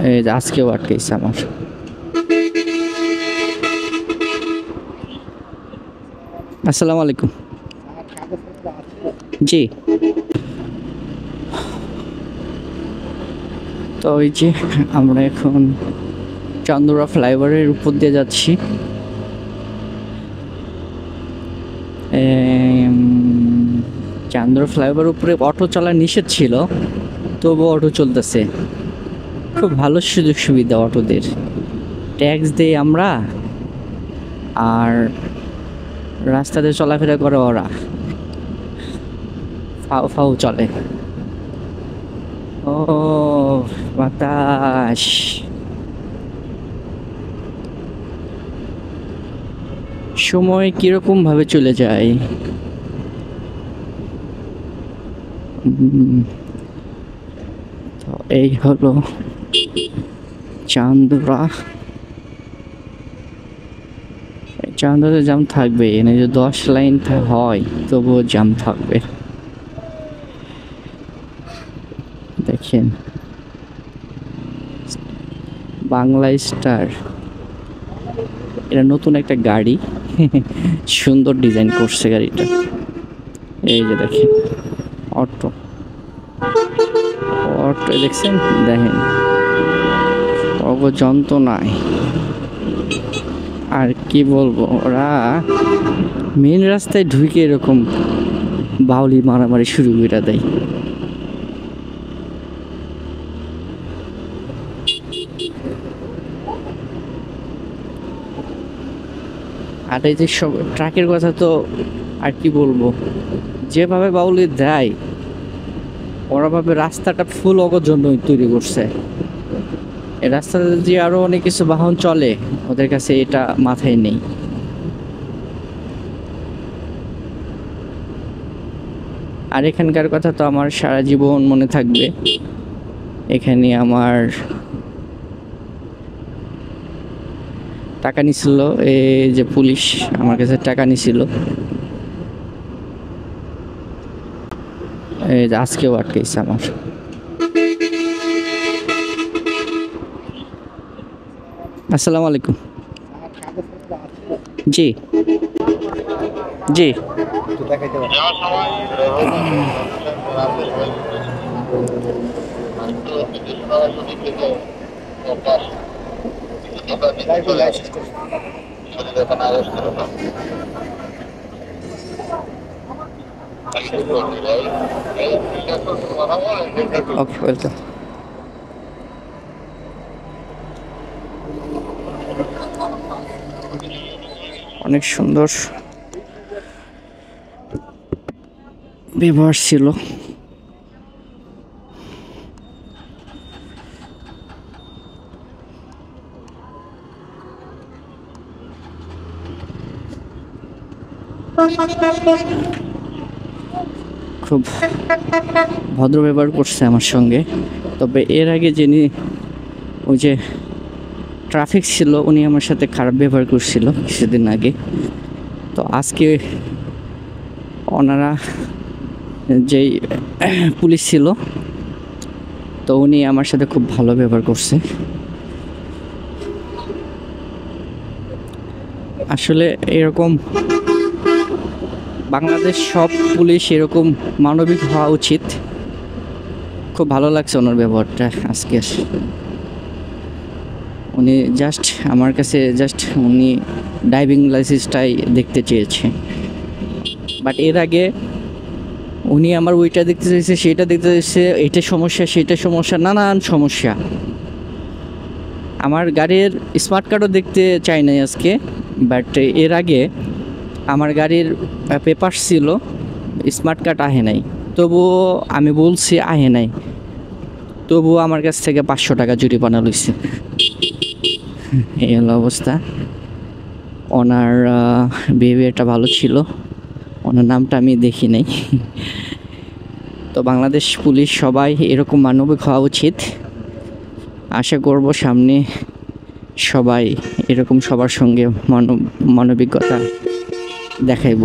এই যে আজকেও আটকাইছে আমার। আসসালামু আলাইকুম। জি, তো ওই যে আমরা এখন চান্দুরা ফ্লাইওভারের উপর দিয়ে যাচ্ছি। চান্দুরা ফ্লাইওভার উপরে অটো চলা নিষেধ ছিল, তবু অটো চলতেছে। খুব ভালো সুযোগ সুবিধা অটোদের, ট্যাক্স দেই আমরা, আর রাস্তাতে চলাফেরা করে ওরা, ফাও ফাও চলে। ও বাতাস, সময় কিরকম ভাবে চলে যায়। তো এই হলো চান্দুরা। চান্দুরাতে জ্যাম থাকবে, এনে যে 10 লাইন হয় তবুও জ্যাম থাকবে। দেখেন বাংলা স্টার, এটা নতুন একটা গাড়ি, সুন্দর ডিজাইন করছে গাড়িটা। এই যে দেখেন অটো, অটো দেখছেন, দেখেন অগ যন্ত্রণায়। আর কি বলবো, ওরা মেন রাস্তায় ঢুকে এরকম বাউলি মারামারি শুরু করে দেয়। আর এই যে সব ট্রাকের কথা তো আর কি বলবো, যেভাবে বাউলি দেয় ওরা ভাবে রাস্তাটা ফুল অগোর জন্যই তৈরি করছে। এই রাস্তাতে যে আরো অনেক কিছু বাহন চলে, ওদের কাছে এটা মাথায় নেই। আর এখানকার কথা তো আমার সারা জীবন মনে থাকবে। এখানে আমার টাকা নিছিল, এই যে পুলিশ আমার কাছে টাকা নিছিল, এই যে আজকেও আটকাইছে আমার। আসসালামু আলাইকুম। জি জি, ওকে, ওয়েলকাম। অনেক সুন্দর ব্যবহার ছিল। খুব ভদ্র ব্যবহার করছে আমার সঙ্গে। তবে এর আগে যিনি ওই যে ট্রাফিক ছিল, উনি আমার সাথে খারাপ ব্যবহার করছিল কিছুদিন আগে। তো আজকে ওনারা যেই পুলিশ ছিল, তো উনি আমার সাথে খুব ভালো ব্যবহার করছে। আসলে এরকম বাংলাদেশ সব পুলিশ এরকম মানবিক হওয়া উচিত। খুব ভালো লাগছে ওনার ব্যবহারটা আজকে। উনি জাস্ট আমার কাছে উনি ড্রাইভিং লাইসেন্সটাই দেখতে চেয়েছে, বাট এর আগে উনি আমার ওইটা দেখতে চাইছে, সেটা দেখতে চাইছে, এটা সমস্যা সেটা সমস্যা, নানান সমস্যা। আমার গাড়ির স্মার্ট কার্ডও দেখতে চাই নাই আজকে, বাট এর আগে আমার গাড়ির পেপার ছিল, স্মার্ট কার্ড আহে নাই, তবুও আমি বলছি আহে নাই, তবুও আমার কাছ থেকে 500 টাকা জরিমানা লইছে। এই হলো অবস্থা। ওনার বিহেভিয়ারটা ভালো ছিল, ওনার নামটা আমি দেখি নাই। তো বাংলাদেশ পুলিশ সবাই এরকম মানবিক হওয়া উচিত। আশা করব সামনে সবাই এরকম সবার সঙ্গে মানবিকতা দেখাইব।